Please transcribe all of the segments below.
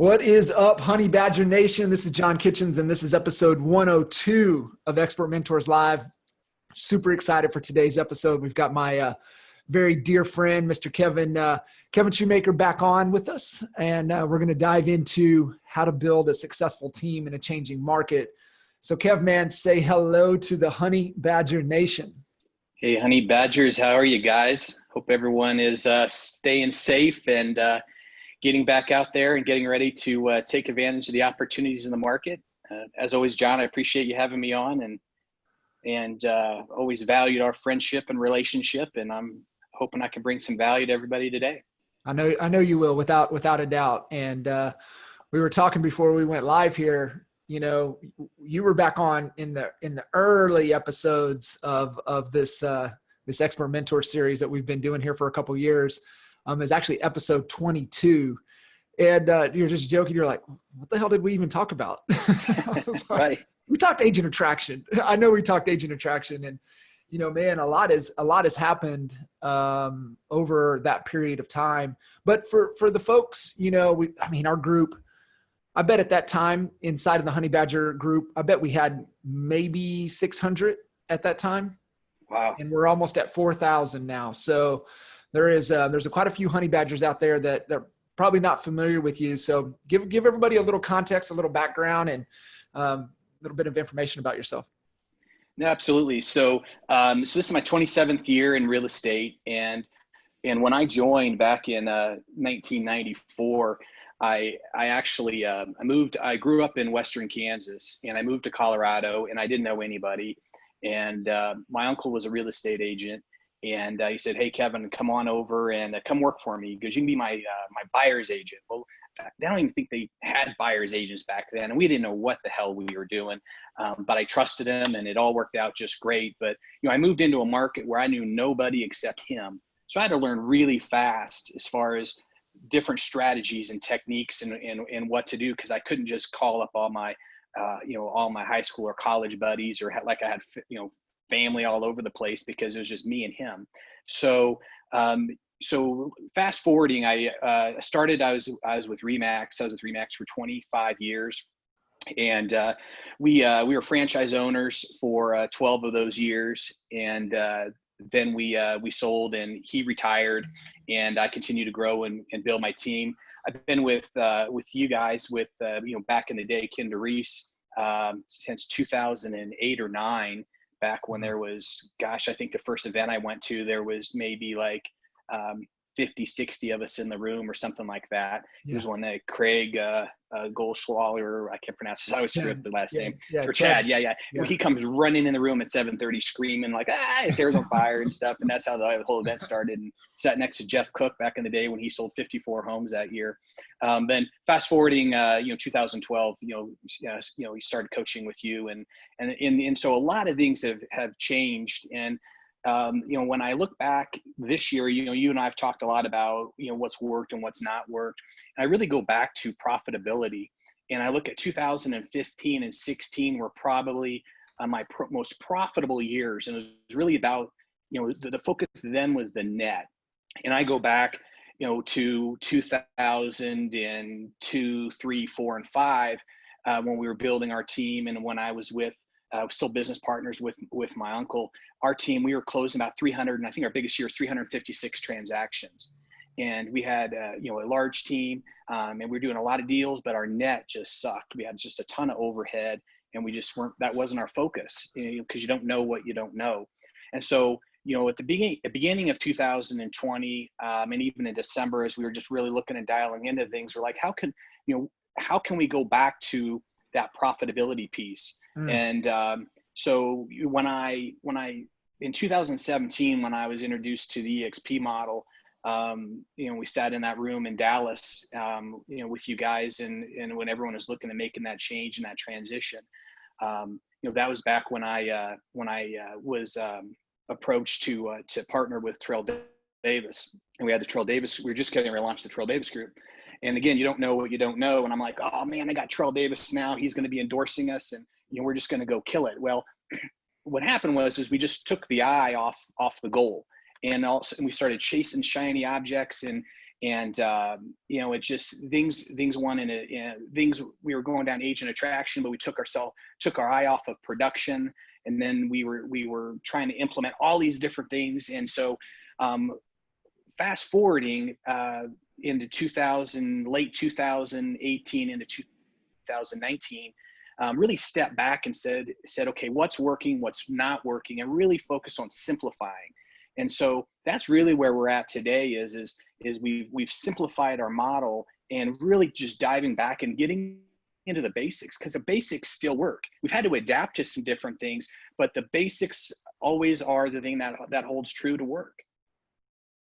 What is up, Honey Badger Nation? This is John Kitchens, and this is episode 102 of Expert Mentors Live. Super excited for today's episode. We've got my very dear friend, Mr. Kevin Schumacher, back on with us, and we're going to dive into how to build a successful team in a changing market. So, Kev, man, say hello to the Honey Badger Nation. Hey, Honey Badgers, how are you guys? Hope everyone is staying safe and getting back out there and getting ready to take advantage of the opportunities in the market. As always, John, I appreciate you having me on and always valued our friendship and relationship. And I'm hoping I can bring some value to everybody today. I know you will, without a doubt. And we were talking before we went live here. You know, you were back on in the early episodes of this Expert Mentor series that we've been doing here for a couple of years. Is actually episode 22. And you're just joking. You're like, what the hell did we even talk about? Right. We talked agent attraction. I know we talked agent attraction, and you know, man, a lot has happened over that period of time. But for the folks, you know, our group, I bet at that time inside of the Honey Badger group, I bet we had maybe 600 at that time. Wow. And we're almost at 4,000 now. So there's quite a few Honey Badgers out there that they're probably not familiar with you. So give everybody a little context, a little background, and a little bit of information about yourself. No, absolutely. So this is my 27th year in real estate. And when I joined back in 1994, I actually I grew up in Western Kansas, and I moved to Colorado, and I didn't know anybody. And my uncle was a real estate agent. And he said, "Hey, Kevin, come on over and come work for me because you can be my buyer's agent." Well, I don't even think they had buyer's agents back then, and we didn't know what the hell we were doing. But I trusted him, and it all worked out just great. But you know, I moved into a market where I knew nobody except him, so I had to learn really fast as far as different strategies and techniques and what to do, because I couldn't just call up all my high school or college buddies or I had family all over the place, because it was just me and him. So fast forwarding, I was with Remax. I was with Remax for 25 years. And we were franchise owners for 12 of those years. And then we sold, and he retired, and I continued to grow and build my team. I've been with you guys back in the day, Ken DeReese, since 2008 or 9. Back when there was, I think the first event I went to, there was maybe like 50, 60 of us in the room or something like that. Yeah. It was one that Craig Goldschwaller, I can't pronounce his, I always screw up the last name. Or Chad. Yeah. He comes running in the room at 7:30 screaming like, his hair's on fire and stuff. And that's how the whole event started. And sat next to Jeff Cook back in the day when he sold 54 homes that year. Then fast forwarding, 2012, we started coaching with you, and so a lot of things have changed. And when I look back this year, you and I have talked a lot about, what's worked and what's not worked. And I really go back to profitability, and I look at 2015 and 16 were probably my most profitable years. And it was really about, the focus then was the net. And I go back, to 2002, 3, 4, and 5, when we were building our team. And when I was still business partners with my uncle, our team, we were closing about 300, and I think our biggest year was 356 transactions. And we had, a large team, and we were doing a lot of deals, but our net just sucked. We had just a ton of overhead, and we just that wasn't our focus, because you don't know what you don't know. And so, at the beginning of 2020, and even in December, as we were just really looking and dialing into things, we're like, how can we go back to that profitability piece? And so when I in 2017, when I was introduced to the EXP model, we sat in that room in Dallas, with you guys, and when everyone was looking at making that change and that transition, that was back when I was approached to partner with Terrell Davis, and we had the Terrell Davis. We were just getting ready to launch the Terrell Davis group. And again, you don't know what you don't know. And I'm like, oh man, I got Terrell Davis now. He's going to be endorsing us, and we're just going to go kill it. Well, what happened was we just took the eye off the goal, and we started chasing shiny objects, and And it just things went things. We were going down age and attraction, but we took our eye off of production, and then we were trying to implement all these different things. And so, fast forwarding into late 2018 into 2019, really stepped back and said, okay, what's working, what's not working, and really focus on simplifying. And so that's really where we're at today is we've simplified our model and really just diving back and getting into the basics, because the basics still work. We've had to adapt to some different things, but the basics always are the thing that holds true to work.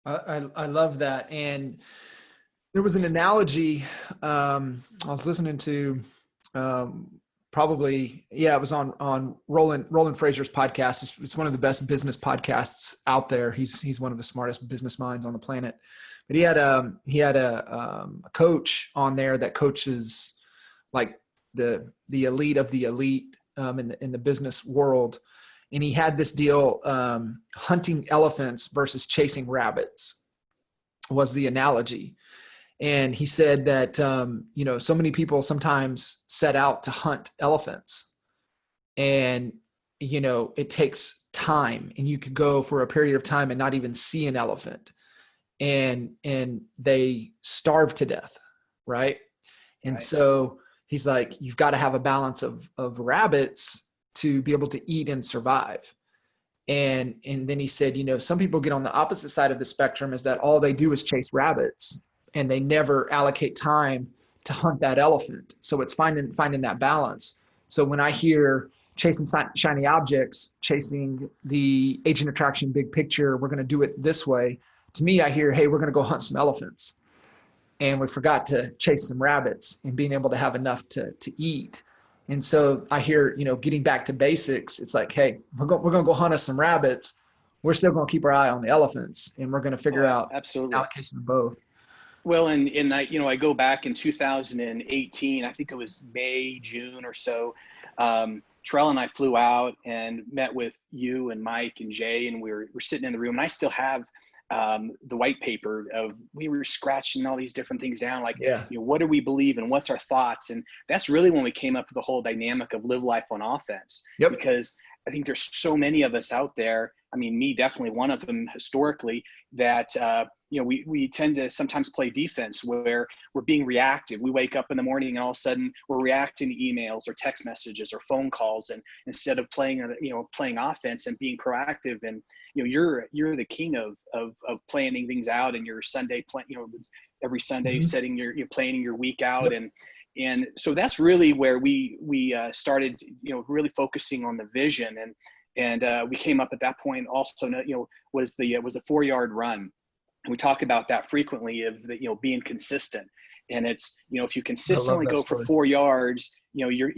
I love that. And there was an analogy I was listening to, it was on Roland Fraser's podcast. It's one of the best business podcasts out there. He's one of the smartest business minds on the planet. But he had a coach on there that coaches like the elite of the elite in the business world. And he had this deal, hunting elephants versus chasing rabbits was the analogy. And he said that, so many people sometimes set out to hunt elephants, and, it takes time, and you could go for a period of time and not even see an elephant, and they starve to death. Right. And Right. So he's like, you've got to have a balance of rabbits to be able to eat and survive. And then he said, some people get on the opposite side of the spectrum, is that all they do is chase rabbits, and they never allocate time to hunt that elephant. So it's finding that balance. So when I hear chasing shiny objects, chasing the agent attraction, big picture, we're going to do it this way. To me, I hear, hey, we're going to go hunt some elephants. And we forgot to chase some rabbits and being able to have enough to eat. And so I hear, getting back to basics, it's like, hey, we're going to go hunt us some rabbits. We're still going to keep our eye on the elephants, and we're going to figure out absolutely allocation of both. Well, and I go back in 2018, I think it was May, June or so. Terrell and I flew out and met with you and Mike and Jay, and we're sitting in the room, and I still have the white paper we were scratching all these different things down, like, what do we believe and what's our thoughts? And that's really when we came up with the whole dynamic of live life on offense. Yep. Because I think there's so many of us out there. I mean, me definitely one of them historically, that we tend to sometimes play defense, where we're being reactive. We wake up in the morning and all of a sudden we're reacting to emails or text messages or phone calls, and instead of playing offense and being proactive. And you're the king of planning things out, and your Sunday plan, every Sunday setting you're planning your week out. Yep. And so that's really where we started, really focusing on the vision. And we came up at that point also, was the 4-yard run. And we talk about that frequently, of being consistent. And it's, if you consistently go for 4 yards, you're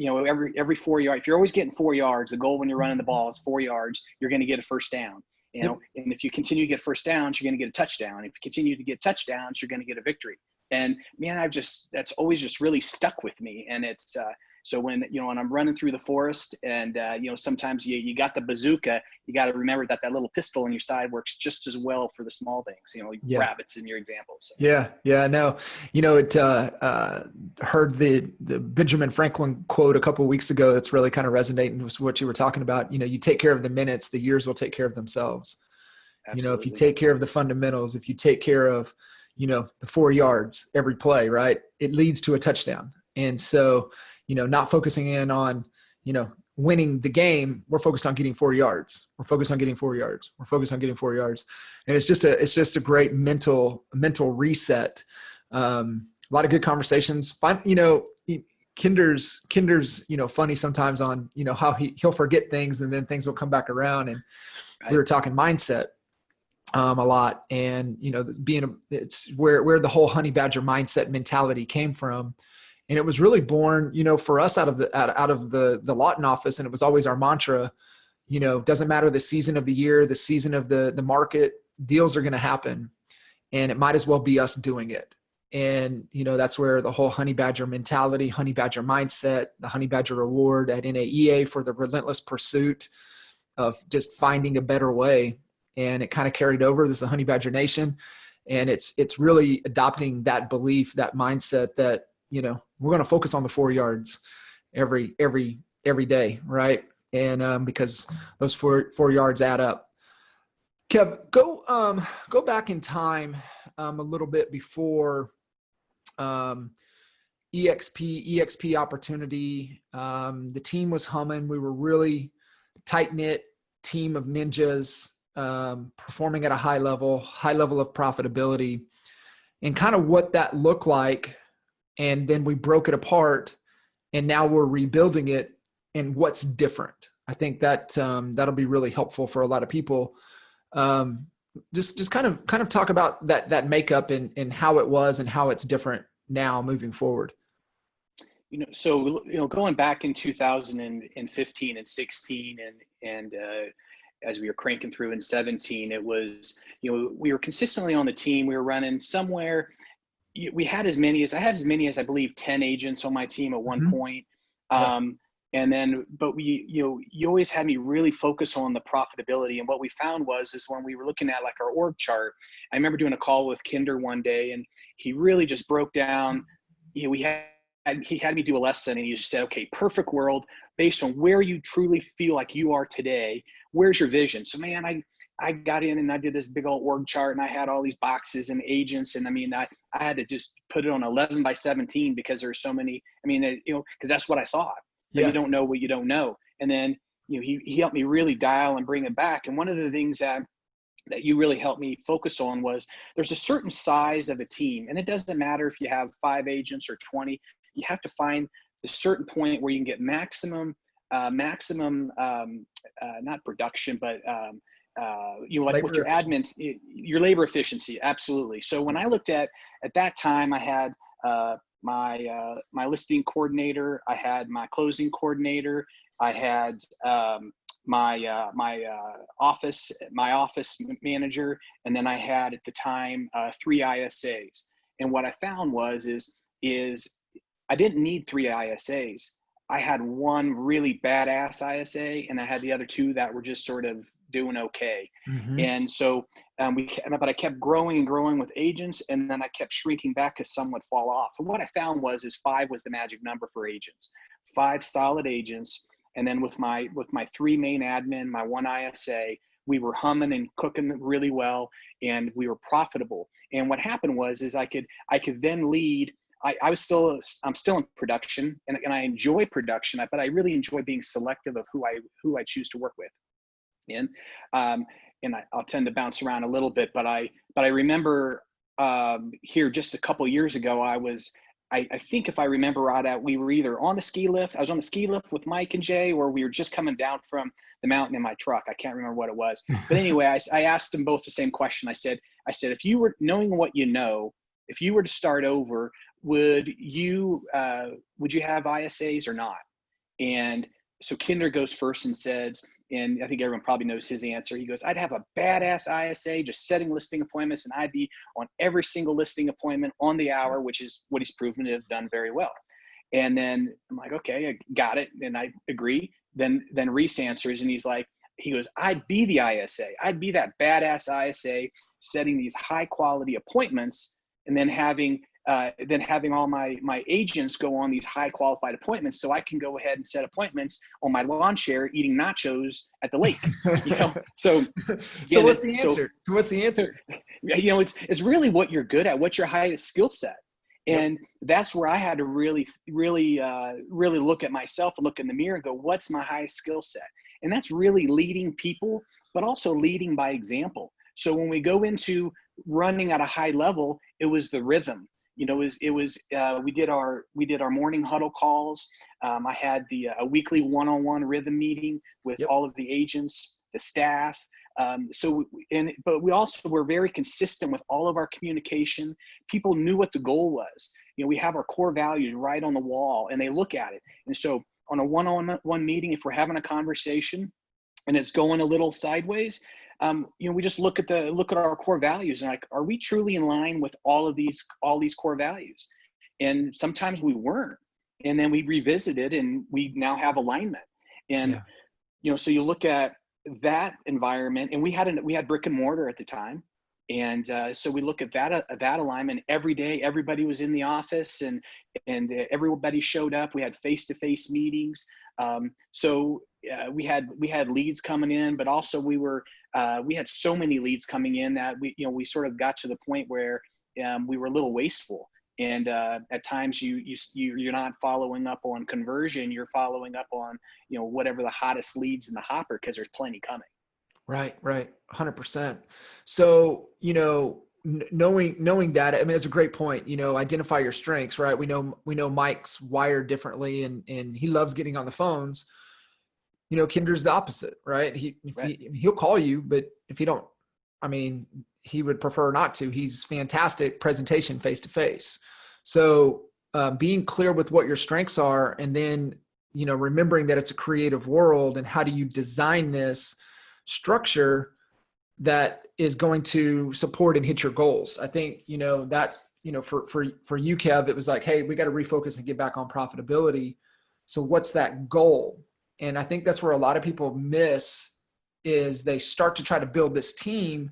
every 4 yards, if you're always getting 4 yards, the goal when you're running the ball is 4 yards, you're going to get a first down. And if you continue to get first downs, you're going to get a touchdown. If you continue to get touchdowns, you're going to get a victory. And man, that's always just really stuck with me. And it's, so when I'm running through the forest, and sometimes you got the bazooka, you got to remember that little pistol in your side works just as well for the small things, rabbits in your example. So. No, it heard the Benjamin Franklin quote a couple of weeks ago. That's really kind of resonating with what you were talking about. You take care of the minutes, the years will take care of themselves. Absolutely. If you take care of the fundamentals, if you take care of, the 4 yards every play, right, it leads to a touchdown. And so, not focusing in on, winning the game, we're focused on getting 4 yards. We're focused on getting 4 yards. We're focused on getting 4 yards. And it's just a great mental reset. A lot of good conversations. Kinder's, funny sometimes on, how he'll forget things, and then things will come back around. And we were talking mindset a lot, and, it's where the whole honey badger mindset mentality came from. And it was really born, for us out of the Lawton office. And it was always our mantra, doesn't matter the season of the year, the season of the market, deals are going to happen, and it might as well be us doing it. And, that's where the whole honey badger mentality, honey badger mindset, the honey badger reward at NAEA for the relentless pursuit of just finding a better way. And it kind of carried over. This is the Honey Badger Nation. And it's really adopting that belief, that mindset that, we're going to focus on the 4 yards every day. Right. And because those four yards add up. Kev, go back in time a little bit before EXP opportunity. The team was humming. We were really tight-knit team of ninjas, performing at a high level of profitability, and kind of what that looked like. And then we broke it apart, and now we're rebuilding it. And what's different? I think that that'll be really helpful for a lot of people. Just kind of talk about that makeup and how it was and how it's different now moving forward. So going back in 2015 and 16 and as we were cranking through in 17, it was, we were consistently on the team. We were running somewhere. I had as many as I believe 10 agents on my team at one point. And then, but you always had me really focus on the profitability. And what we found is when we were looking at like our org chart, I remember doing a call with Kinder one day, and he really just broke down, he had me do a lesson, and he just said, okay, perfect world, based on where you truly feel like you are today, where's your vision? So man, I got in and I did this big old org chart, and I had all these boxes and agents. And I mean, I had to just put it on 11 by 17 because there's so many, because that's what I thought. But you don't know what you don't know. And then, he helped me really dial and bring it back. And one of the things that you really helped me focus on was there's a certain size of a team. And it doesn't matter if you have 5 agents or 20, you have to find a certain point where you can get maximum, not production, but like with your admin, your labor efficiency. Absolutely. So when I looked at that time, I had, my listing coordinator, I had my closing coordinator, I had my office manager, and then I had at the time 3 ISAs. And what I found is I didn't need 3 ISAs. I had one really badass ISA, and I had the other 2 that were just sort of doing okay. And so but I kept growing and growing with agents, and then I kept shrinking back because some would fall off. And what I found is 5 was the magic number for agents. 5 solid agents, and then with my 3 main admin, my 1 ISA, we were humming and cooking really well, and we were profitable. And what happened is I could then lead. I'm still in production, and I enjoy production, but I really enjoy being selective of who I choose to work with. And I'll tend to bounce around a little bit, but I remember here just a couple years ago, I think if I remember right, we were either on a ski lift. I was on the ski lift with Mike and Jay, or we were just coming down from the mountain in my truck. I can't remember what it was, but anyway, I asked them both the same question. I said, if you were knowing what if you were to start over, would you have ISAs or not? And so Kinder goes first and says, and I think everyone probably knows his answer. He goes, I'd have a badass ISA just setting listing appointments, and I'd be on every single listing appointment on the hour, which is what he's proven to have done very well. And then I'm like, okay, I got it. And I agree. Then Reese answers, and he goes, I'd be the ISA. I'd be that badass ISA setting these high quality appointments, and then having all my agents go on these high qualified appointments, so I can go ahead and set appointments on my lawn chair eating nachos at the lake. So what's the answer? It's really what you're good at, what's your highest skill set. And that's where I had to really look at myself and look in the mirror and go, what's my highest skill set? And that's really leading people, but also leading by example. So when we go into running at a high level, it was the rhythm. We did our morning huddle calls. I had a weekly one-on-one rhythm meeting with all of the agents, the staff. But we also were very consistent with all of our communication. People knew what the goal was. We have our core values right on the wall, and they look at it. And so on a one-on-one meeting, if we're having a conversation and it's going a little sideways, we just look at our core values and are we truly in line with all these core values? And sometimes we weren't, and then we revisited, and we now have alignment. And so you look at that environment, and we had brick and mortar at the time, And so we look at that alignment every day. Everybody was in the office, and everybody showed up. We had face-to-face meetings. So we had leads coming in, but also we had so many leads coming in that we sort of got to the point where we were a little wasteful. And at times you're not following up on conversion. You're following up on whatever the hottest leads in the hopper, because there's plenty coming. Right. 100%. So, knowing that, I mean, it's a great point, identify your strengths, right? We know Mike's wired differently, and he loves getting on the phones. Kinder's the opposite, right? He'll call you, but if he don't, I mean, he would prefer not to. He's fantastic presentation face to face. So being clear with what your strengths are, and then, remembering that it's a creative world, and how do you design this structure that is going to support and hit your goals. I think, that, for you, Kev, it was like, hey, we got to refocus and get back on profitability. So what's that goal? And I think that's where a lot of people miss, is they start to try to build this team,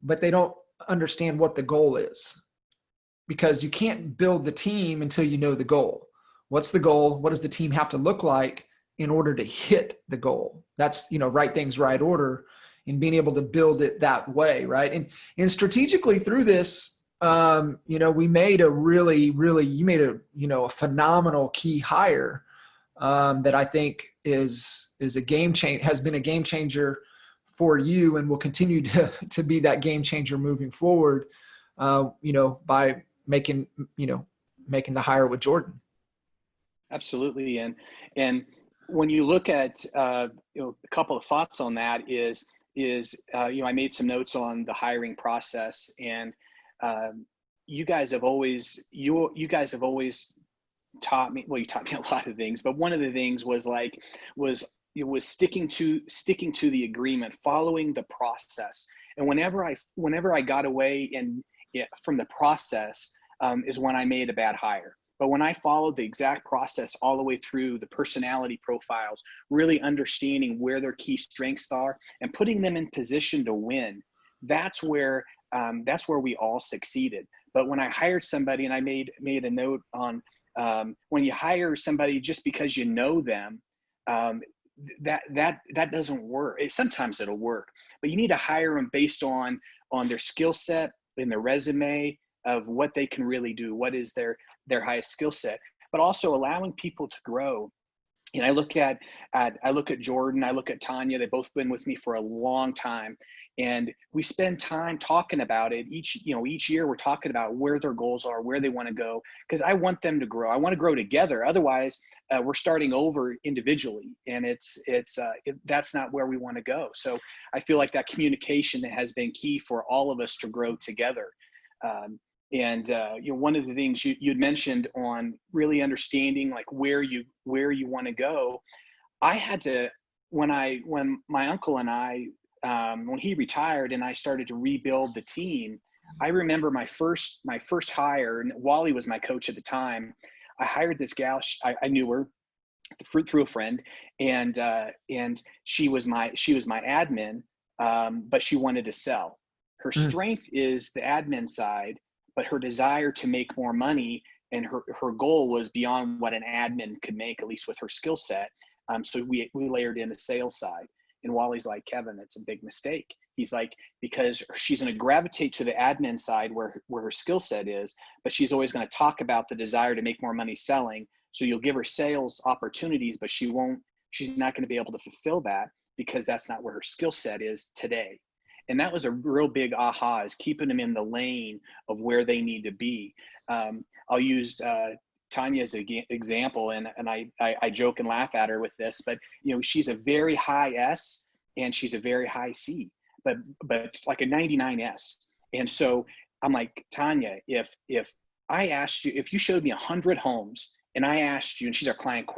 but they don't understand what the goal is, because you can't build the team until you know the goal. What's the goal? What does the team have to look like in order to hit the goal? That's, right things, right order, and being able to build it that way. Right. And strategically through this, we made you made a phenomenal key hire that I think is a game changer, has been a game changer for you, and will continue to be that game changer moving forward, by making the hire with Jordan. Absolutely. And when you look at a couple of thoughts on that is I made some notes on the hiring process, and you guys have always taught me, well, you taught me a lot of things, but one of the things was sticking to the agreement, following the process. And whenever I got away from the process is when I made a bad hire. But when I followed the exact process all the way through the personality profiles, really understanding where their key strengths are and putting them in position to win, that's where we all succeeded. But when I hired somebody, and I made a note on when you hire somebody just because you know them, that doesn't work. Sometimes it'll work, but you need to hire them based on their skill set and their resume of what they can really do, what is their highest skill set, but also allowing people to grow. And I look at Jordan, I look at Tanya. They've both been with me for a long time, and we spend time talking about it. Each year we're talking about where their goals are, where they want to go, because I want them to grow. I want to grow together. Otherwise, we're starting over individually, and that's not where we want to go. So I feel like that communication has been key for all of us to grow together. One of the things you'd mentioned on really understanding like where you want to go, I had to, when my uncle and I, when he retired and I started to rebuild the team, I remember my first hire, and Wally was my coach at the time. I hired this gal. I knew her through a friend, and she was my admin, but she wanted to sell. Her strength is the admin side, but her desire to make more money, and her goal was beyond what an admin could make, at least with her skill set. So we layered in the sales side. And Wally's like, Kevin, that's a big mistake. He's like, because she's going to gravitate to the admin side where her skill set is, but she's always going to talk about the desire to make more money selling. So you'll give her sales opportunities, but she's not going to be able to fulfill that because that's not where her skill set is today. And that was a real big aha, is keeping them in the lane of where they need to be. I'll use Tanya as an example, and I joke and laugh at her with this, but she's a very high S and she's a very high C, but like a 99 S. And so I'm like, Tanya, if I asked you, if you showed me 100 homes and I asked you, and she's our client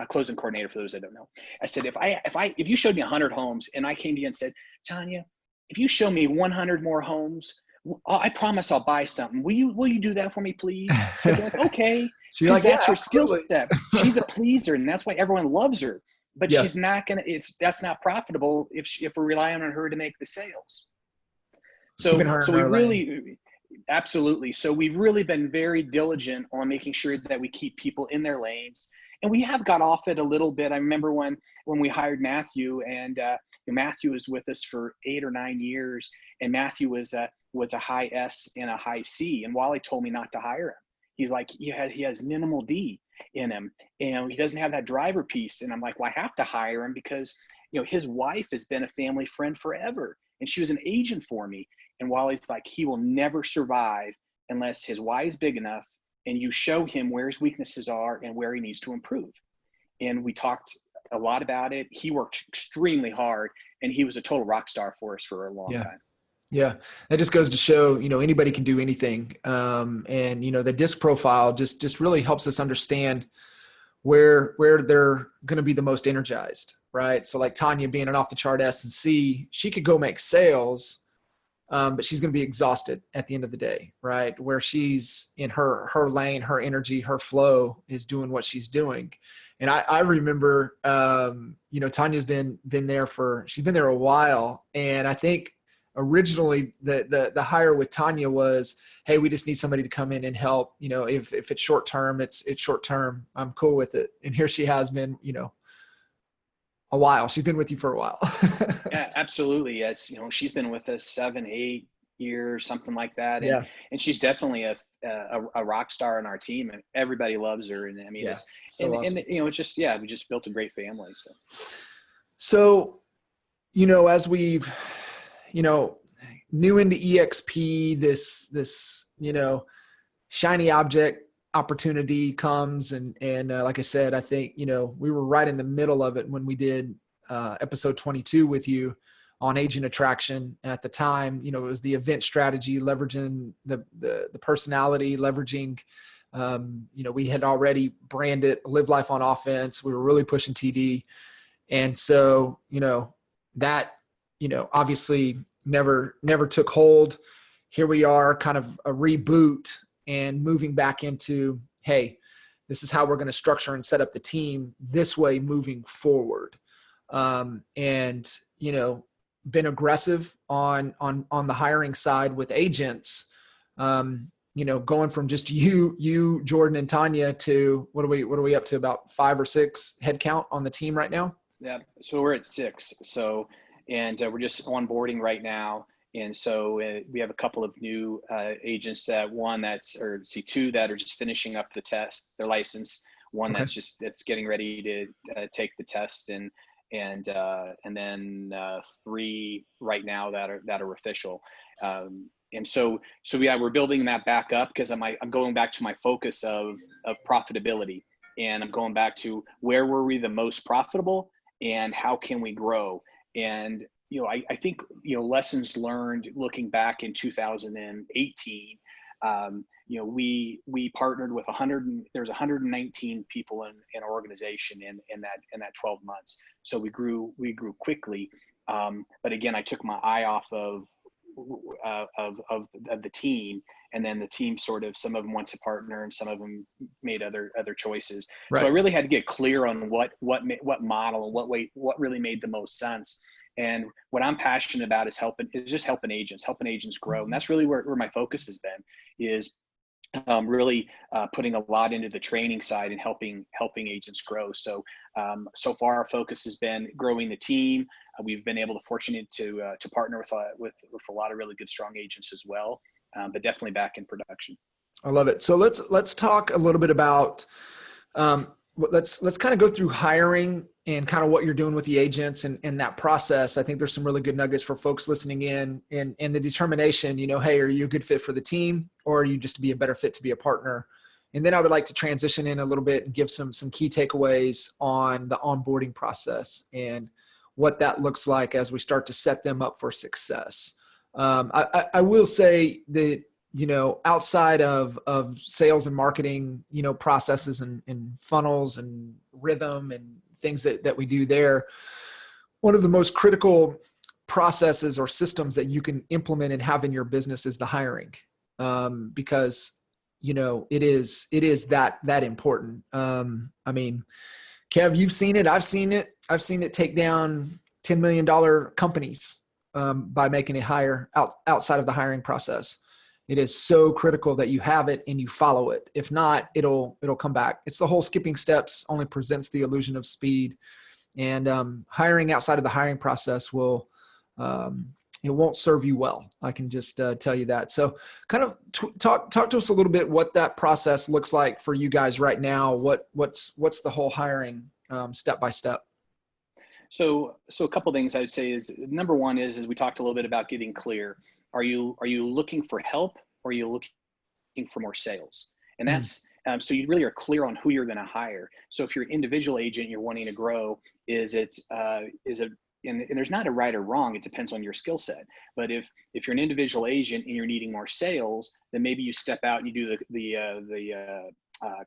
closing coordinator for those that don't know, I said, if you showed me 100 homes and I came to you and said, Tanya, if you show me 100 more homes, I promise I'll buy something. Will you do that for me, please? I'd be like, okay. So you're like, that's yeah, her skill set. She's a pleaser, and that's why everyone loves her. But yeah. She's not gonna. That's not profitable if we're relying on her to make the sales. You've So, been hiring so we her lane. really, absolutely. So we've really been very diligent on making sure that we keep people in their lanes. And we have got off it a little bit. I remember when we hired Matthew, and Matthew was with us for 8 or 9 years, and Matthew was a high S and a high C. And Wally told me not to hire him. He's like, he has minimal D in him, and he doesn't have that driver piece. And I'm like, well, I have to hire him because his wife has been a family friend forever, and she was an agent for me. And Wally's like, he will never survive unless his why is big enough and you show him where his weaknesses are and where he needs to improve. And we talked a lot about it. He worked extremely hard, and he was a total rock star for us for a long time. Yeah. That just goes to show, anybody can do anything. And the disc profile just really helps us understand where they're going to be the most energized, right? So like Tanya being an off the chart S and C, she could go make sales, but she's going to be exhausted at the end of the day, right? Where she's in her lane, her energy, her flow is doing what she's doing. And I remember, Tanya's been there she's been there a while. And I think originally the hire with Tanya was, hey, we just need somebody to come in and help. If it's short term, it's short term. I'm cool with it. And here she has been, a while. She's been with you for a while. Yeah, absolutely. It's, she's been with us 7, 8 years, something like that. And, Yeah. and she's definitely a rock star in our team, and everybody loves her. And I mean, Yeah, it's, so awesome. and it's just, we just built a great family. So, as we've, new into EXP, this, shiny object opportunity comes. And like I said, I think, we were right in the middle of it when we did episode 22 with you on agent attraction. At the time, it was the event strategy, leveraging the personality, leveraging, we had already branded Live Life on Offense. We were really pushing TD. And so, that, obviously never took hold. Here we are, kind of a reboot and moving back into, hey, this is how we're going to structure and set up the team this way moving forward. And, been aggressive on the hiring side with agents, going from just you, Jordan and Tanya to what are we up to, about 5 or 6 headcount on the team right now? Yeah. So we're at 6. So, and we're just onboarding right now. And so we have a couple of new agents, two that are just finishing up the test, their license. One Okay. that's getting ready to take the test, and then 3 right now that are official. And so we're building that back up because I'm going back to my focus of profitability, and I'm going back to where were we the most profitable and how can we grow. And I think lessons learned looking back in 2018. We partnered with there's 119 people in our organization in that 12 months. So we grew quickly. But again, I took my eye off of the team, and then the team some of them went to partner and some of them made other choices. Right. So I really had to get clear on what model and what really made the most sense. And what I'm passionate about is just helping agents grow. And that's really where my focus has been, is really putting a lot into the training side and helping agents grow. So so far our focus has been growing the team. We've been fortunate to partner with a lot of really good, strong agents as well, but definitely back in production. I love it. So let's talk a little bit about let's kind of go through hiring and kind of what you're doing with the agents and that process. I think there's some really good nuggets for folks listening in, and the determination, hey, are you a good fit for the team, or are you just to be a better fit to be a partner? And then I would like to transition in a little bit and give some key takeaways on the onboarding process and what that looks like as we start to set them up for success. I will say that, outside of sales and marketing, processes and funnels and rhythm and things that we do there, one of the most critical processes or systems that you can implement and have in your business is the hiring, because it is that important. I mean, Kev, you've seen it. I've seen it take down $10 million companies by making a hire outside of the hiring process. It is so critical that you have it and you follow it. If not, it'll come back. It's the whole skipping steps only presents the illusion of speed. And hiring outside of the hiring process it won't serve you well. I can just tell you that. So kind of talk to us a little bit what that process looks like for you guys right now. What's the whole hiring step by step? So a couple of things I would say is, number one is we talked a little bit about getting clear. Are you looking for help, or are you looking for more sales? And that's so you really are clear on who you're going to hire. So if you're an individual agent, you're wanting to grow, and there's not a right or wrong. It depends on your skill set. But if you're an individual agent and you're needing more sales, then maybe you step out and you do the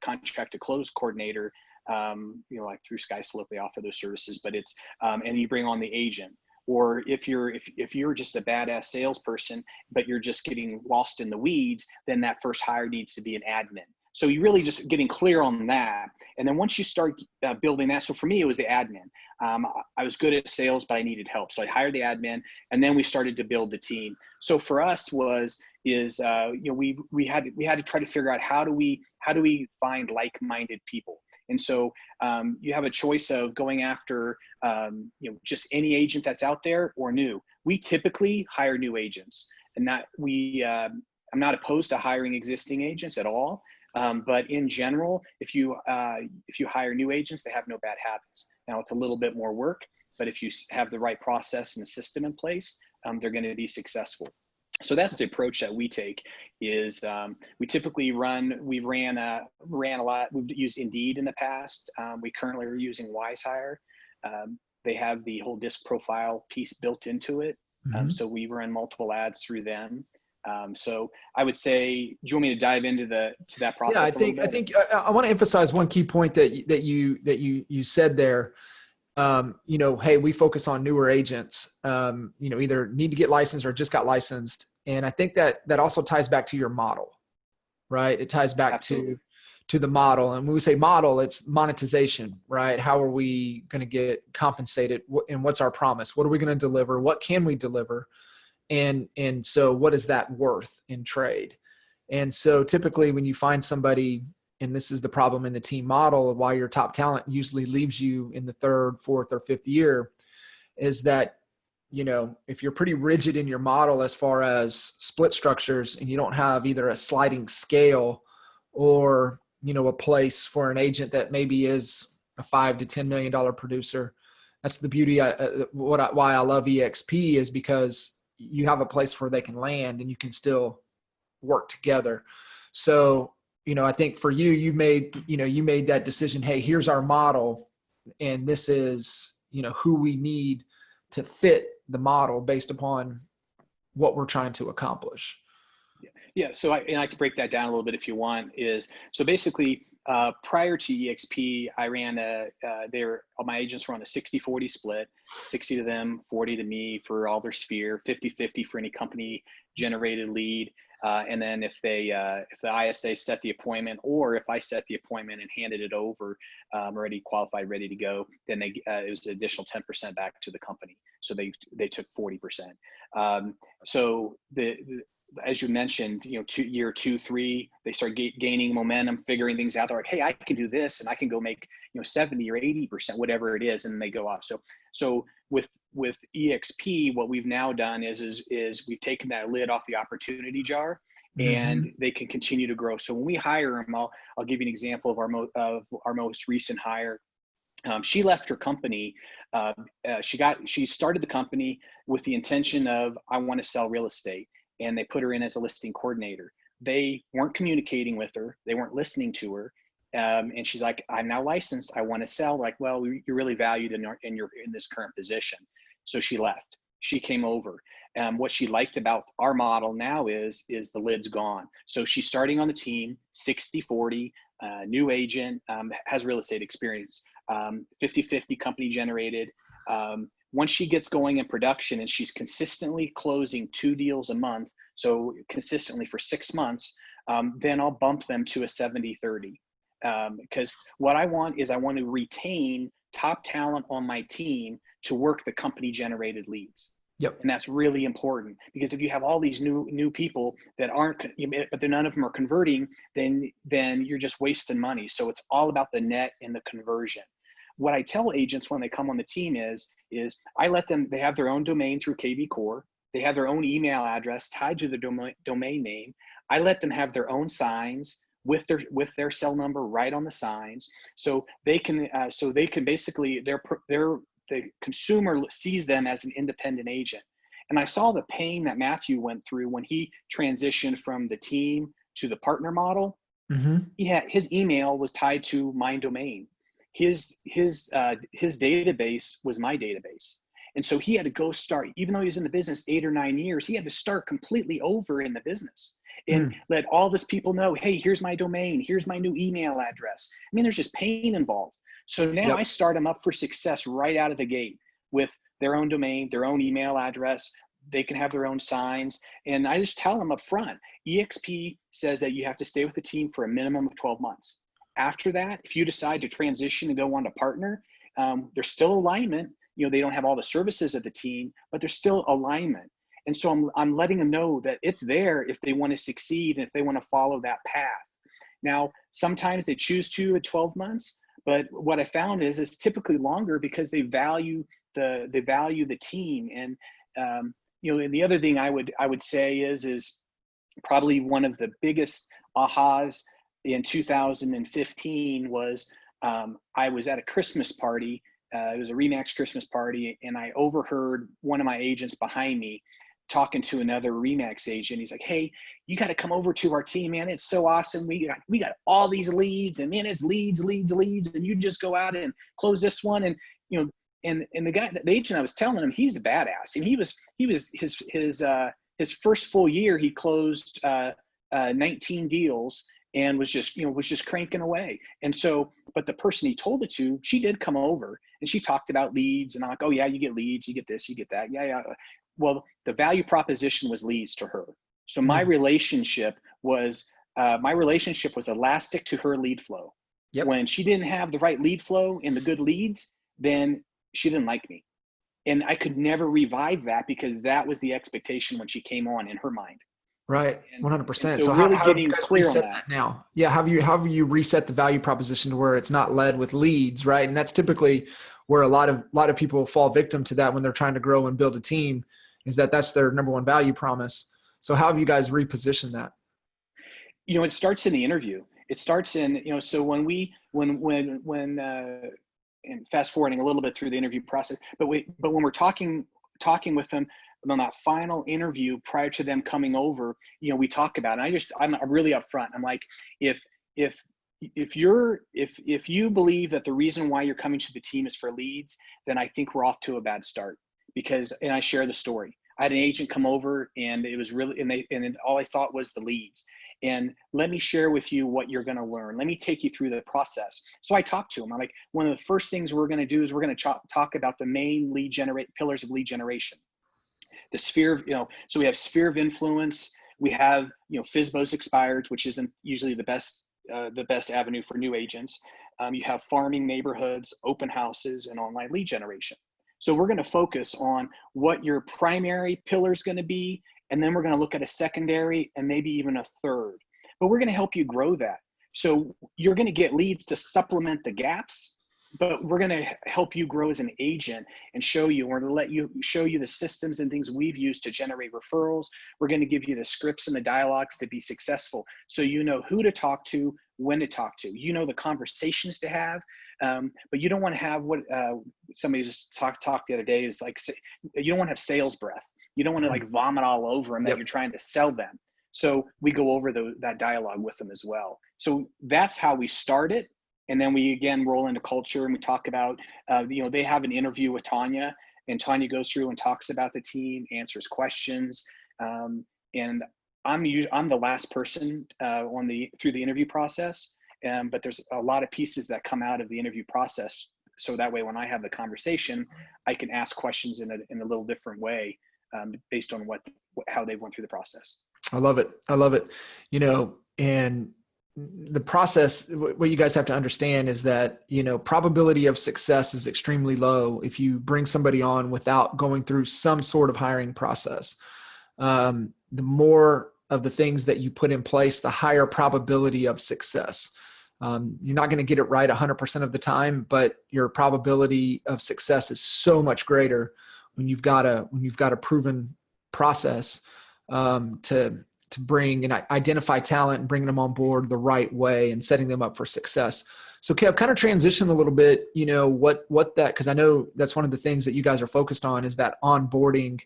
contract to close coordinator. Like through SkySlope, they offer those services, but it's and you bring on the agent. Or if you're just a badass salesperson, but you're just getting lost in the weeds, then that first hire needs to be an admin. So you really just getting clear on that. And then once you start building that, so for me, it was the admin. I was good at sales, but I needed help. So I hired the admin, and then we started to build the team. So for us we had to try to figure out how do we find like-minded people. And so you have a choice of going after just any agent that's out there or new. We typically hire new agents, and I'm not opposed to hiring existing agents at all. But in general, if you hire new agents, they have no bad habits. Now it's a little bit more work, but if you have the right process and the system in place, they're going to be successful. So that's the approach that we take. Is we typically we ran a lot. We've used Indeed in the past. We currently are using WiseHire. They have the whole disc profile piece built into it. So we run multiple ads through them. So I would say, do you want me to dive into that process? Yeah, I think I want to emphasize one key point that you said there. Hey, we focus on newer agents, either need to get licensed or just got licensed. And I think that also ties back to your model, right? It ties back to the model. And when we say model, it's monetization, right? How are we going to get compensated? And what's our promise? What are we going to deliver? What can we deliver? And so what is that worth in trade? And so typically when you find somebody, and this is the problem in the team model of why your top talent usually leaves you in the third, fourth, or fifth year, is that, if you're pretty rigid in your model as far as split structures, and you don't have either a sliding scale or, a place for an agent that maybe is a $5 to $10 million producer. That's the beauty. Why I love EXP is because you have a place where they can land and you can still work together. So, I think for you made that decision. Hey, here's our model, and this is, who we need to fit the model based upon what we're trying to accomplish. Yeah. So I could break that down a little bit if you want. So basically, prior to EXP, I ran all my agents were on a 60-40 split, 60 to them, 40 to me for all their sphere, 50-50 for any company generated lead. And then if the ISA set the appointment, or if I set the appointment and handed it over, already qualified, ready to go, then it was an additional 10% back to the company. So they took 40%. So as you mentioned, year 2, 3, they start gaining momentum, figuring things out. They're like, hey, I can do this, and I can go make 70 or 80%, whatever it is, and they go off. So with EXP, what we've now done is we've taken that lid off the opportunity jar, and they can continue to grow. So when we hire them, I'll give you an example of our most recent hire. She left her company. She started the company with the intention of, I want to sell real estate. And they put her in as a listing coordinator. They weren't communicating with her. They weren't listening to her. And she's like, I'm now licensed. I want to sell. Like, well, you're really valued in this current position. So she left. She came over. What she liked about our model now is the lid's gone. So she's starting on the team, 60-40, new agent, has real estate experience, 50-50 company generated. Once she gets going in production and she's consistently closing 2 deals a month, so consistently for 6 months, then I'll bump them to a 70-30. Because what I want to retain top talent on my team to work the company generated leads. Yep. And that's really important, because if you have all these new people that aren't, but then none of them are converting, then you're just wasting money. So it's all about the net and the conversion. What I tell agents when they come on the team is I let them, they have their own domain through KV Core. They have their own email address tied to the domain name. I let them have their own signs with their cell number right on the signs, so they can basically the consumer sees them as an independent agent. And I saw the pain that Matthew went through when he transitioned from the team to the partner model. His email was tied to my domain. His database was my database. And so he had to go start, even though he was in the business 8 or 9 years, he had to start completely over in the business and let all these people know, hey, here's my domain, here's my new email address. I mean, there's just pain involved. So now I start them up for success right out of the gate with their own domain, their own email address. They can have their own signs. And I just tell them up front, EXP says that you have to stay with the team for a minimum of 12 months. After that, if you decide to transition and go on to partner, there's still alignment. They don't have all the services of the team, but there's still alignment. And so I'm letting them know that it's there if they want to succeed and if they want to follow that path. Now, sometimes they choose to at 12 months, but what I found is it's typically longer because they value the team. And and the other thing I would say is probably one of the biggest ahas in 2015 was I was at a Christmas party. It was a Remax Christmas party, and I overheard one of my agents behind me talking to another Remax agent. He's like, "Hey, you got to come over to our team, man. It's so awesome. We got all these leads, and man, it's leads, and you just go out and close this one." And and the agent I was telling him, he's a badass, and he was his first full year he closed 19 deals and was just cranking away. And so, but the person he told it to, she did come over and she talked about leads, and I'm like, "Oh yeah, you get leads, you get this, you get that." Yeah. Well, the value proposition was leads to her. So my relationship was elastic to her lead flow. Yep. When she didn't have the right lead flow and the good leads, then she didn't like me. And I could never revive that because that was the expectation when she came on in her mind. Right. 100%. So how really have you getting guys clear on reset that now? Yeah. How have you reset the value proposition to where it's not led with leads, right? And that's typically where a lot of people fall victim to that when they're trying to grow and build a team, is that's their number one value promise. So how have you guys repositioned that? It starts in the interview. It starts in, so when and fast forwarding a little bit through the interview process, but when we're talking with them on that final interview prior to them coming over, we talk about it. I'm really upfront. I'm like, if you believe that the reason why you're coming to the team is for leads, then I think we're off to a bad start. And I share the story. I had an agent come over, and it was really, and all I thought was the leads. And let me share with you what you're going to learn. Let me take you through the process. So I talked to him. I'm like, one of the first things we're going to do is we're going to talk about the main pillars of lead generation. The sphere of, so we have sphere of influence. We have, FSBOs expired, which isn't usually the best avenue for new agents. You have farming neighborhoods, open houses, and online lead generation. So we're going to focus on what your primary pillar is going to be, and then we're going to look at a secondary and maybe even a third. But we're going to help you grow that. So you're going to get leads to supplement the gaps, but we're going to help you grow as an agent and show you, we're going to show you the systems and things we've used to generate referrals. We're going to give you the scripts and the dialogues to be successful. So you know who to talk to, when to talk to, the conversations to have. But you don't want to have what somebody just talked the other day is like, you don't want to have sales breath. You don't want to like vomit all over them that you're trying to sell them. So we go over that dialogue with them as well. So that's how we start it. And then we again roll into culture, and we talk about, they have an interview with Tanya, and Tanya goes through and talks about the team, answers questions. And I'm the last person through the interview process. But there's a lot of pieces that come out of the interview process. So that way, when I have the conversation, I can ask questions in a little different way, based on how they went through the process. I love it. And the process, what you guys have to understand is that, probability of success is extremely low if you bring somebody on without going through some sort of hiring process. The more of the things that you put in place, the higher probability of success. You're not going to get it right 100% of the time, but your probability of success is so much greater when you've got a proven process to bring and identify talent and bringing them on board the right way and setting them up for success. So Kev, kind of transition a little bit, what that, because I know that's one of the things that you guys are focused on is that onboarding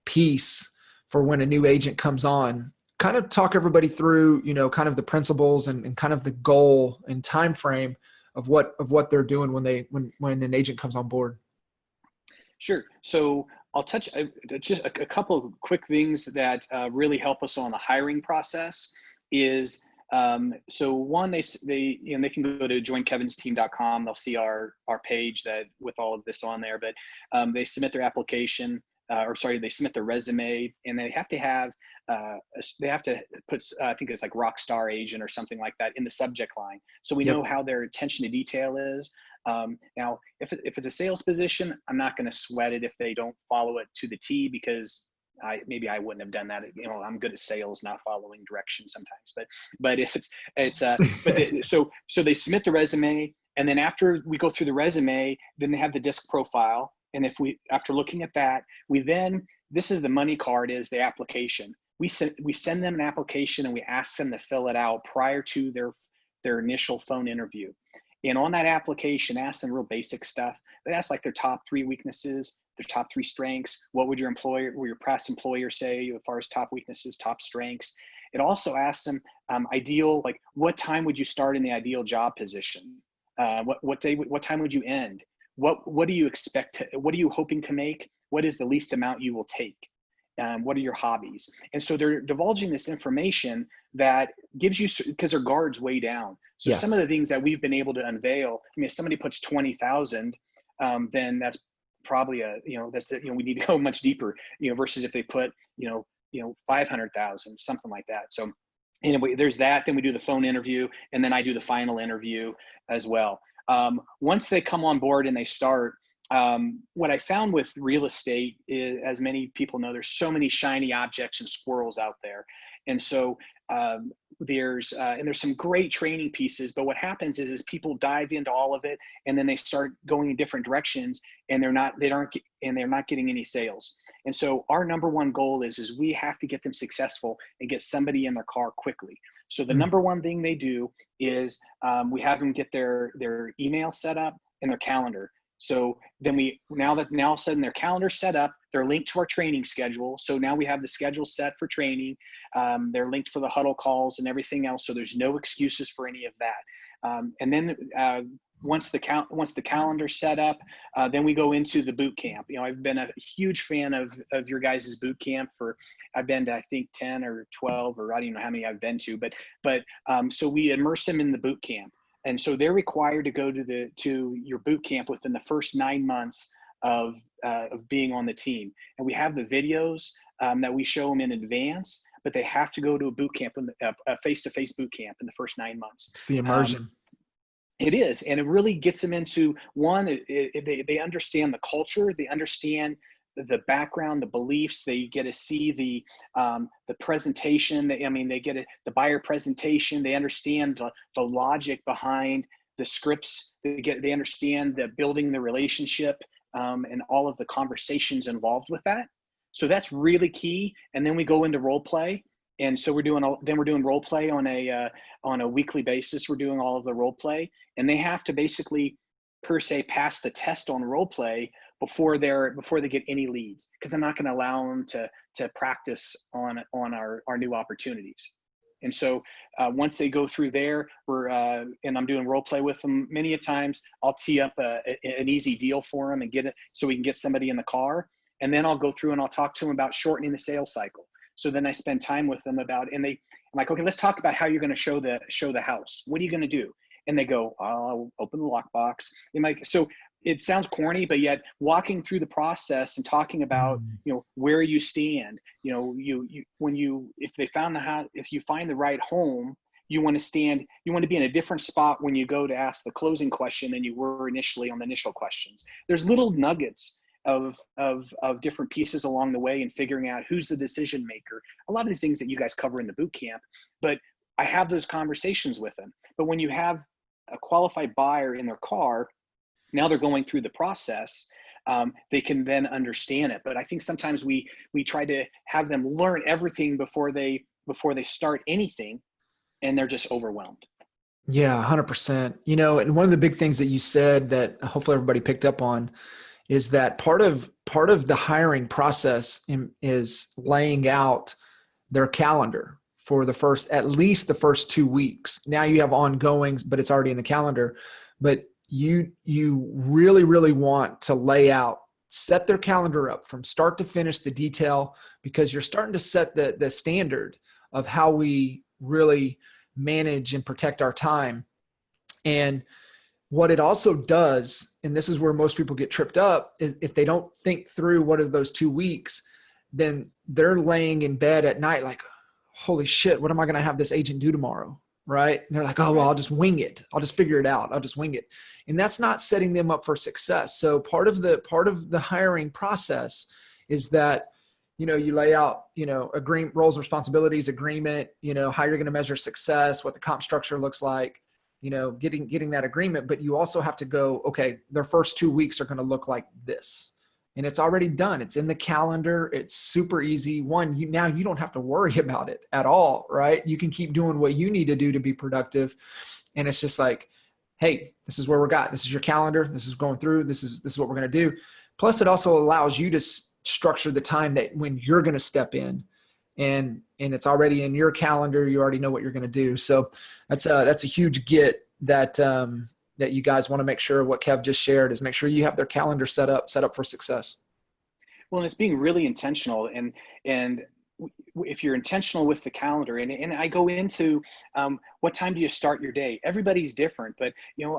piece for when a new agent comes on. Kind of talk everybody through, kind of the principles and kind of the goal and time frame of what they're doing when an agent comes on board. Sure. So I'll touch just a couple of quick things that really help us on the hiring process is, so one, they can go to joinkevinsteam.com. They'll see our page that with all of this on there, but they submit their application, they submit their resume, and they have to put, I think it's like rock star agent or something like that in the subject line. So we know how their attention to detail is. Now, if it's a sales position, I'm not going to sweat it if they don't follow it to the T, because maybe I wouldn't have done that. I'm good at sales, not following directions sometimes, but if so they submit the resume, and then after we go through the resume, then they have the disc profile. And after looking at that, this is the money card, is the application. We send them an application and we ask them to fill it out prior to their initial phone interview. And on that application, ask them real basic stuff. They ask like their top 3 weaknesses, their top 3 strengths. What would your past employer say as far as top weaknesses, top strengths? It also asks them like what time would you start in the ideal job position? What time would you end? What do you expect? What are you hoping to make? What is the least amount you will take? What are your hobbies? And so they're divulging this information that gives you, because their guard's way down. So some of the things that we've been able to unveil, if somebody puts 20,000, then that's probably we need to go much deeper, versus if they put, 500,000, something like that. So anyway, there's that. Then we do the phone interview, and then I do the final interview as well. Once they come on board and they start, what I found with real estate is, as many people know, there's so many shiny objects and squirrels out there. And so there's some great training pieces, but what happens is people dive into all of it, and then they start going in different directions, and they're not getting any sales. And so our number one goal is we have to get them successful and get somebody in their car quickly. So the number one thing they do is we have them get their email set up and their calendar. So then now all of a sudden their calendar's set up, they're linked to our training schedule. So now we have the schedule set for training. They're linked for the huddle calls and everything else. So there's no excuses for any of that. And then once the calendar's set up, then we go into the boot camp. I've been a huge fan of your guys' boot camp I've been to, I think 10 or 12, or I don't even know how many I've been to, but so we immerse them in the boot camp. And so they're required to go to your boot camp within the first 9 months of being on the team. And we have the videos that we show them in advance, but they have to go to a boot camp, a face-to-face boot camp in the first 9 months. It's the immersion. It is, and it really gets them into they understand the culture, they understand the background, the beliefs. They get to see the presentation. They get the buyer presentation. They understand the logic behind the scripts. They understand the building the relationship and all of the conversations involved with that. So that's really key. And then we go into role play. And so we're doing role play on a weekly basis. We're doing all of the role play, and they have to basically, per se, pass the test on role play before they get any leads, because I'm not going to allow them to practice on our new opportunities. And so once they go through there, and I'm doing role play with them many a times, I'll tee up an easy deal for them and get it so we can get somebody in the car. And then I'll go through and I'll talk to them about shortening the sales cycle. So then I spend time with them I'm like, okay, let's talk about how you're going to show the house. What are you going to do? And they go, I'll open the lockbox. So it sounds corny, but yet walking through the process and talking about, where you stand, if you find the right home, You want to be in a different spot when you go to ask the closing question than you were initially on the initial questions. There's little nuggets of different pieces along the way and figuring out who's the decision maker. A lot of these things that you guys cover in the boot camp, but I have those conversations with them. But when you have a qualified buyer in their car, now they're going through the process. They can then understand it. But I think sometimes we try to have them learn everything before they start anything, and they're just overwhelmed. Yeah, 100%. And one of the big things that you said that hopefully everybody picked up on is that part of the hiring process is laying out their calendar for at least the first 2 weeks. Now you have ongoings, but it's already in the calendar. But you really, really want to set their calendar up from start to finish, the detail, because you're starting to set the standard of how we really manage and protect our time. And what it also does, and this is where most people get tripped up, is if they don't think through what are those 2 weeks, then they're laying in bed at night like, holy shit, what am I going to have this agent do tomorrow? Right? And they're like, oh, well, I'll just wing it. I'll just figure it out. I'll just wing it. And that's not setting them up for success. So part of the hiring process is that, you lay out, roles and responsibilities, agreement, how you're going to measure success, what the comp structure looks like, getting that agreement. But you also have to go, okay, their first 2 weeks are going to look like this. And it's already done. It's in the calendar. It's super easy. Now you don't have to worry about it at all, right? You can keep doing what you need to do to be productive. And it's just like, hey, this is where we're at. This is your calendar. This is going through. This is what we're going to do. Plus, it also allows you to structure the time that when you're going to step in, and it's already in your calendar. You already know what you're going to do. So that's a huge get that you guys want to make sure. What Kev just shared is make sure you have their calendar set up for success. Well, and it's being really intentional, and if you're intentional with the calendar, and I go into what time do you start your day? Everybody's different, but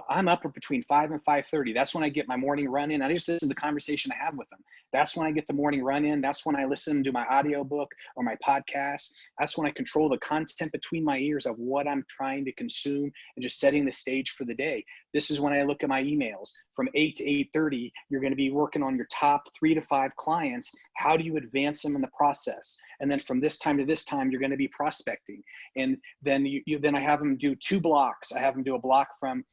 I'm up between 5 and 5:30. That's when I get my morning run in. I just listen to the conversation I have with them. That's when I get the morning run in. That's when I listen to my audiobook or my podcast. That's when I control the content between my ears of what I'm trying to consume and just setting the stage for the day. This is when I look at my emails. From 8 to 8:30, you're going to be working on your top 3 to 5 clients. How do you advance them in the process? And then from this time to this time, you're going to be prospecting. And then then I have them do 2 blocks. I have them do a block from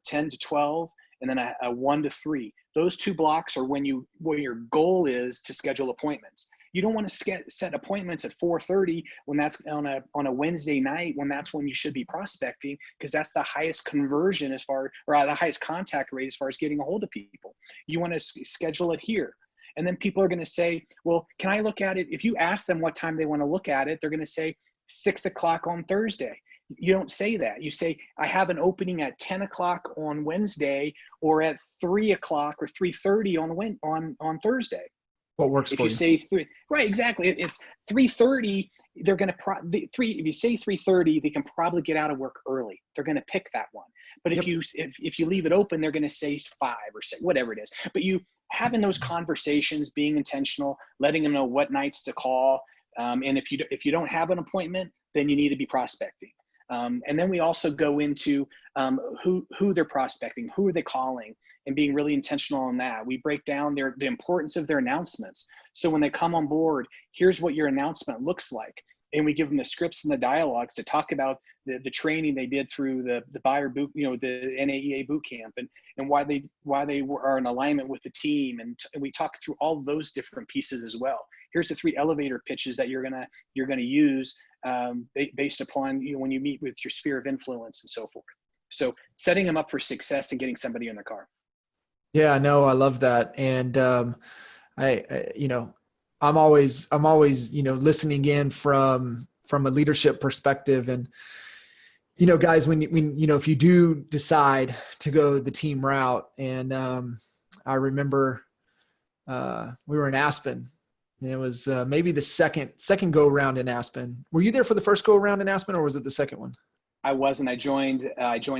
10 to 12, and then a 1 to 3. Those 2 blocks are where your goal is to schedule appointments. You don't want to set appointments at 4:30 when that's on a Wednesday night, when that's when you should be prospecting, because that's the highest conversion or the highest contact rate as far as getting a hold of people. You want to schedule it here. And then people are going to say, well, can I look at it? If you ask them what time they want to look at it, they're going to say 6 o'clock on Thursday. You don't say that. You say, I have an opening at 10 o'clock on Wednesday, or at 3 o'clock or 3:30 on Thursday. What works for you? If you say 3, right, exactly. It's 3:30. They're going to if you say 3:30, they can probably get out of work early. They're going to pick that one. But if you leave it open, they're going to say 5 or 6, whatever it is. But you having those conversations, being intentional, letting them know what nights to call. And if you don't have an appointment, then you need to be prospecting. And then we also go into who they're prospecting, who are they calling, and being really intentional on that. We break down the importance of their announcements. So when they come on board, here's what your announcement looks like. And we give them the scripts and the dialogues to talk about the training they did through the buyer boot, the NAEA boot camp, and why they are in alignment with the team. And we talk through all those different pieces as well. Here's the 3 elevator pitches that you're gonna use based upon when you meet with your sphere of influence and so forth. So setting them up for success and getting somebody in their car. Yeah, no, I love that. And I'm always listening in from a leadership perspective. And guys, when if you do decide to go the team route, and I remember we were in Aspen. And it was maybe the second go around in Aspen. Were you there for the first go around in Aspen, or was it the second one? I wasn't. I joined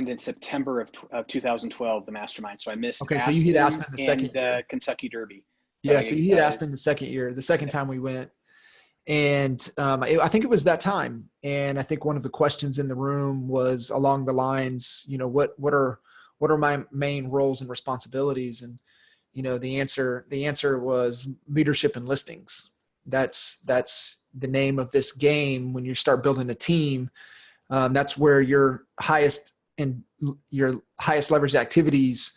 in September of 2012, the mastermind. So I missed. Okay, Aspen, so you hit Aspen the second and Kentucky Derby. Yeah, so you hit Aspen the second year, the second time we went. And I think it was that time. And I think one of the questions in the room was along the lines, what are my main roles and responsibilities? And, the answer was leadership and listings. That's the name of this game. When you start building a team, that's where your highest leveraged activities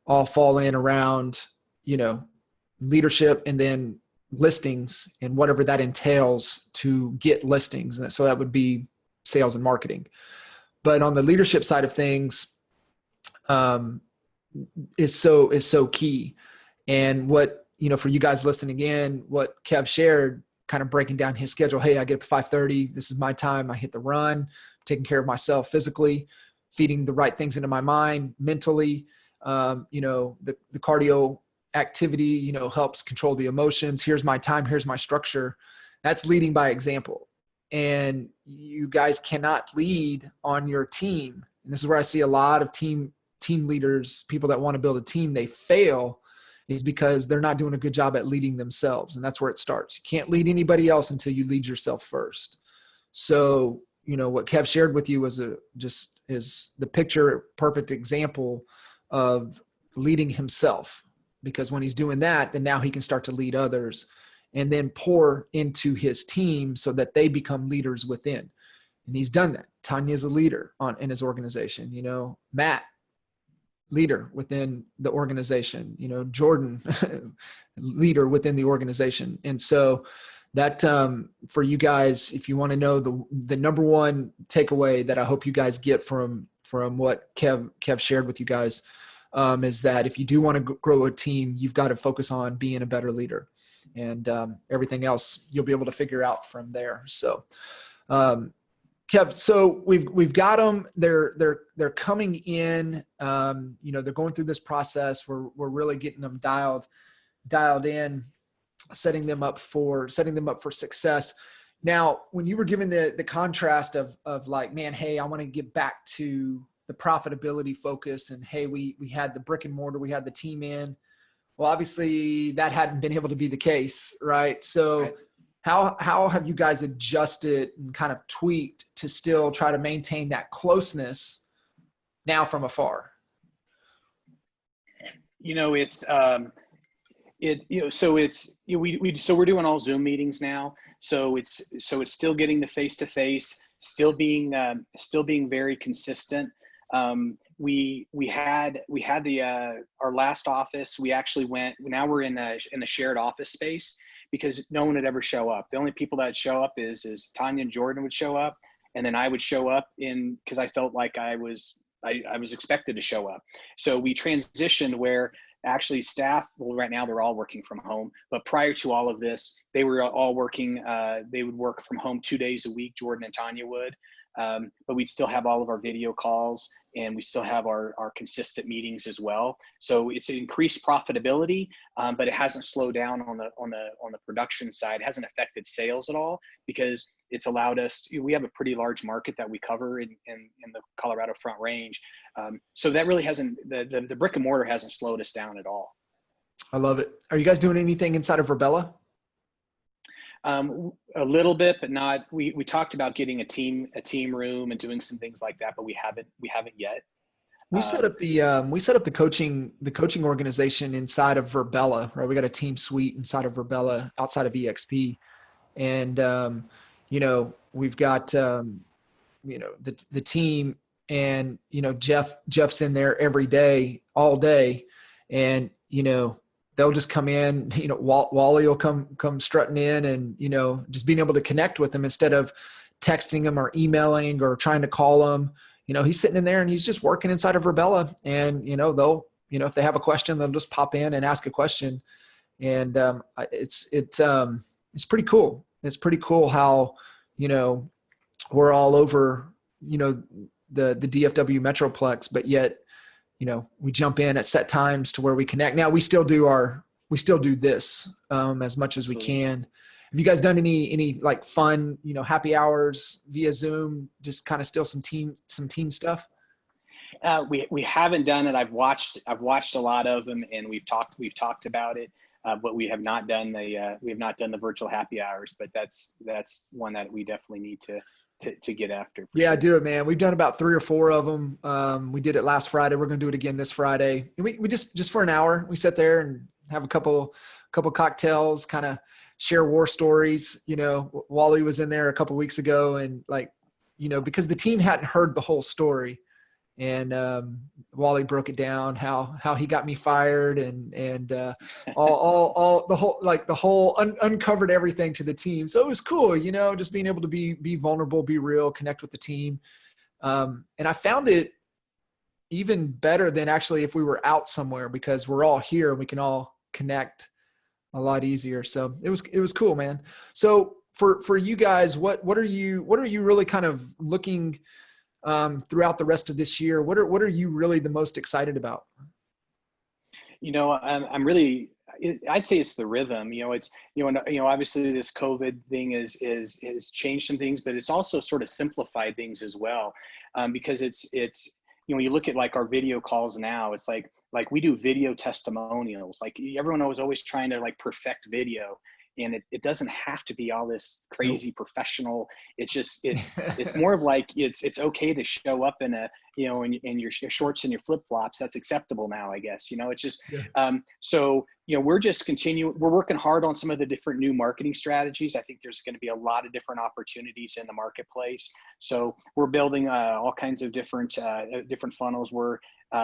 all fall in around, leadership and then listings and whatever that entails to get listings. And so that would be sales and marketing. But on the leadership side of things, is so key. And what, for you guys listening in, what Kev shared, kind of breaking down his schedule. Hey, I get up at 5:30. This is my time. I hit the run, taking care of myself physically, feeding the right things into my mind, mentally. The cardio activity, helps control the emotions. Here's my time. Here's my structure. That's leading by example. And you guys cannot lead on your team. And this is where I see a lot of team leaders, people that want to build a team, they fail, is because they're not doing a good job at leading themselves. And that's where it starts. You can't lead anybody else until you lead yourself first. So, what Kev shared with you was is the picture perfect example of leading himself, because when he's doing that, then now he can start to lead others and then pour into his team so that they become leaders within. And he's done that. Tanya's a leader in his organization, Matt, leader within the organization, Jordan, leader within the organization. And so that, for you guys, if you want to know the number one takeaway that I hope you guys get from what Kev shared with you guys, is that if you do want to grow a team, you've got to focus on being a better leader, and everything else you'll be able to figure out from there. So, Kev, so we've got them. They're coming in. They're going through this process. We're really getting them dialed in, setting them up for success. Now, when you were given the contrast of like, man, hey, I want to get back to the profitability focus, and hey, we had the brick and mortar, we had the team in. Well, obviously that hadn't been able to be the case, right? So Right. how have you guys adjusted and kind of tweaked to still try to maintain that closeness now from afar? We're doing all Zoom meetings now. So it's still getting the face-to-face, still being very consistent. We had our last office. We actually now we're in a shared office space, because no one would ever show up. The only people that show up is Tanya and Jordan would show up, and then I would show up because I felt like I was expected to show up. So we transitioned where actually staff, well, right now they're all working from home, but prior to all of this, they were all working. They would work from home 2 days a week, Jordan and Tanya would. But we'd still have all of our video calls, and we still have our consistent meetings as well. So it's increased profitability, but it hasn't slowed down on the production side. It hasn't affected sales at all, because it's allowed us. We have a pretty large market that we cover in the Colorado Front Range. So that really hasn't, the brick and mortar hasn't slowed us down at all. I love it. Are you guys doing anything inside of Verbella? A little bit, but not. We talked about getting a team room and doing some things like that, but we haven't yet. We set up the coaching organization inside of Verbella, right? We got a team suite inside of Verbella outside of EXP, and we've got the team, and Jeff's in there every day, all day, and they'll just come in, Wally will come strutting in, and, just being able to connect with them instead of texting them or emailing or trying to call them. He's sitting in there and he's just working inside of Verbella, and, they'll, if they have a question, they'll just pop in and ask a question. And it's pretty cool. It's pretty cool how, we're all over, the DFW Metroplex, but yet, we jump in at set times to where we connect. Now we still do this as much as we can. Have you guys done any like fun, happy hours via Zoom, just kind of still some team stuff? We haven't done it. I've watched a lot of them, and we've talked about it. but we have not done the virtual happy hours, but that's one that we definitely need to get after. Yeah, sure. do it, man. We've done about 3 or 4 of them. We did it last Friday. We're going to do it again this Friday. And we just for an hour, we sit there and have a couple cocktails, kind of share war stories. Wally was in there a couple weeks ago, and because the team hadn't heard the whole story, and Wally broke it down how he got me fired, and all the whole uncovered everything to the team. So it was cool, just being able to be vulnerable, be real, connect with the team. And I found it even better than actually if we were out somewhere, because we're all here and we can all connect a lot easier. So it was cool, man. So for you guys, what are you really kind of looking throughout the rest of this year? What are you really the most excited about? I'm really, I'd say it's the rhythm. Obviously this COVID thing has changed some things, but it's also sort of simplified things as well, because it's when you look at like our video calls now, it's like we do video testimonials. Like everyone was always trying to like perfect video. And it doesn't have to be all this crazy professional. It's just, it's more of like, it's okay to show up in in your shorts and your flip flops. That's acceptable now, I guess, it's just, so, we're working hard on some of the different new marketing strategies. I think there's going to be a lot of different opportunities in the marketplace. So we're building all kinds of different funnels. We're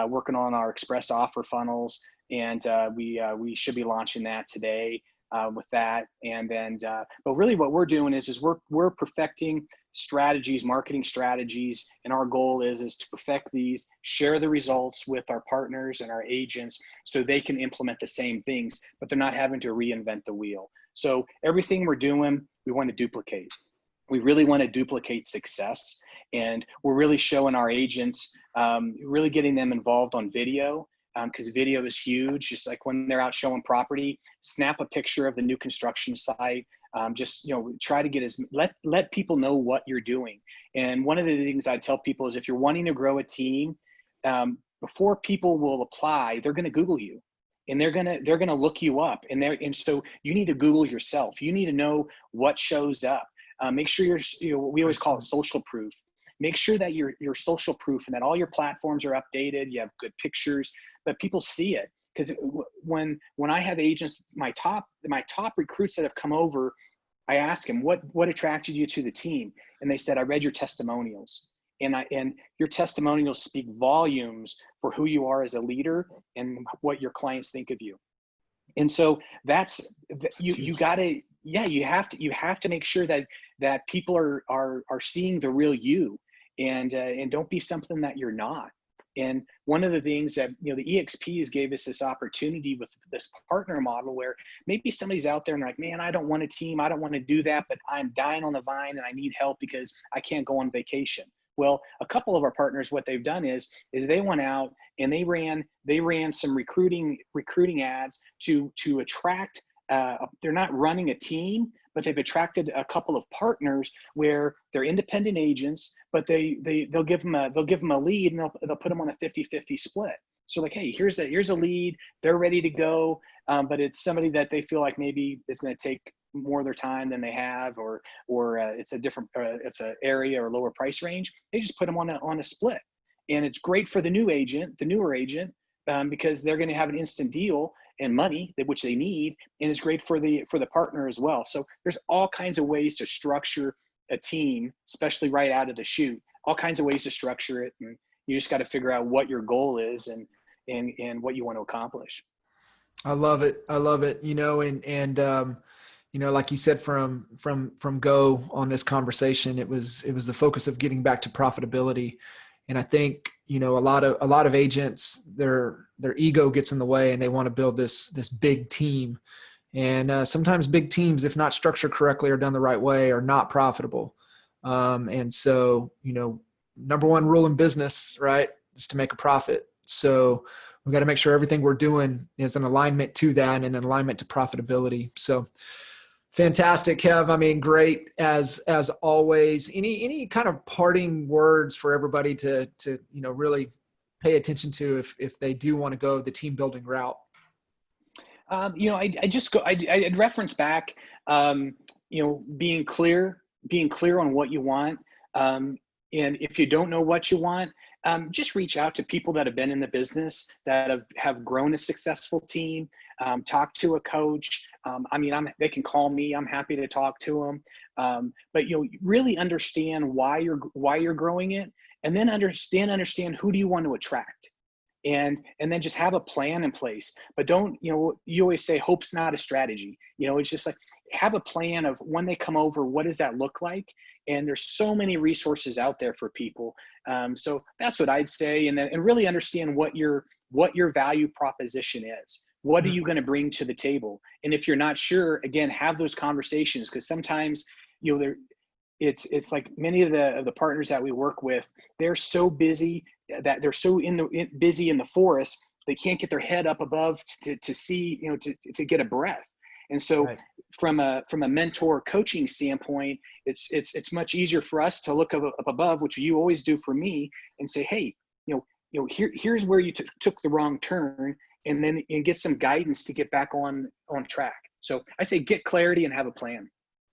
working on our express offer funnels, and we should be launching that today. With that, and then but really what we're doing is we're perfecting strategies, marketing strategies, and our goal is to perfect these, share the results with our partners and our agents so they can implement the same things, but they're not having to reinvent the wheel. So everything we're doing, we want to duplicate. We really want to duplicate success, and we're really showing our agents, really getting them involved on video. Because video is huge. Just like when they're out showing property, snap a picture of the new construction site. Try to get let people know what you're doing. And one of the things I tell people is, if you're wanting to grow a team, before people will apply, they're going to Google you, and they're going to look you up, and so you need to Google yourself. You need to know what shows up. Make sure we always call it social proof. Make sure that you're social proof and that all your platforms are updated. You have good pictures, but people see it. Because when I have agents, my top recruits that have come over, I ask them, what attracted you to the team? And they said, I read your testimonials, and your testimonials speak volumes for who you are as a leader and what your clients think of you. And so you have to make sure that people are seeing the real you. And don't be something that you're not. And one of the things that, the EXPs gave us this opportunity with this partner model, where maybe somebody's out there and they're like, man, I don't want a team. I don't want to do that, but I'm dying on the vine and I need help because I can't go on vacation. Well, a couple of our partners, what they've done is they went out and they ran some recruiting ads to attract, they're not running a team, but they've attracted a couple of partners where they're independent agents, but they'll give them a lead, and they'll put them on a 50-50 split. So like, hey, here's a lead, they're ready to go, but it's somebody that they feel like maybe is going to take more of their time than they have, or it's a different, it's an area or lower price range. They just put them on a split, and it's great for the newer agent, because they're going to have an instant deal and money, which they need, and it's great for the partner as well. So there's all kinds of ways to structure a team, especially right out of the chute. All kinds of ways to structure it, and you just got to figure out what your goal is and what you want to accomplish. I love it. Like you said, from go on this conversation, it was the focus of getting back to profitability. And I think, a lot of agents, their ego gets in the way, and they want to build this big team. And sometimes big teams, if not structured correctly or done the right way, are not profitable. And so, number one rule in business, right, is to make a profit. So we've got to make sure everything we're doing is in alignment to that and in alignment to profitability. So fantastic, Kev. I mean, great as always. Any kind of parting words for everybody to really pay attention to if they do want to go the team building route? I'd reference back, being clear on what you want. And if you don't know what you want, just reach out to people that have been in the business, that have grown a successful team. Talk to a coach. They can call me. I'm happy to talk to them. But really understand why you're growing it, and then understand who do you want to attract, and then just have a plan in place. But don't, you always say hope's not a strategy. It's just like, have a plan of when they come over, what does that look like? And there's so many resources out there for people. So that's what I'd say. And really understand what your value proposition is. What are you going to bring to the table? And if you're not sure, again, have those conversations, because sometimes, it's like many of the partners that we work with, they're so busy that they're so busy in the forest, they can't get their head up above to see, to get a breath. And so right. From a mentor coaching standpoint, it's much easier for us to look up above, which you always do for me, and say, hey, here's where you took the wrong turn, and get some guidance to get back on track. So I say get clarity and have a plan.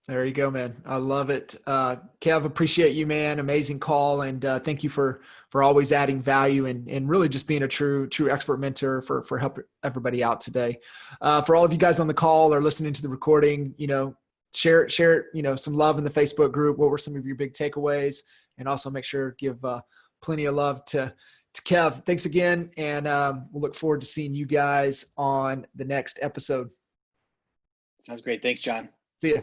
There you go, man. I love it. Kev, appreciate you, man. Amazing call. And thank you for always adding value and really just being a true expert mentor for helping everybody out today. For all of you guys on the call or listening to the recording, share, some love in the Facebook group. What were some of your big takeaways? And also make sure to give plenty of love to Kev. Thanks again. And we'll look forward to seeing you guys on the next episode. Sounds great. Thanks, John. See ya.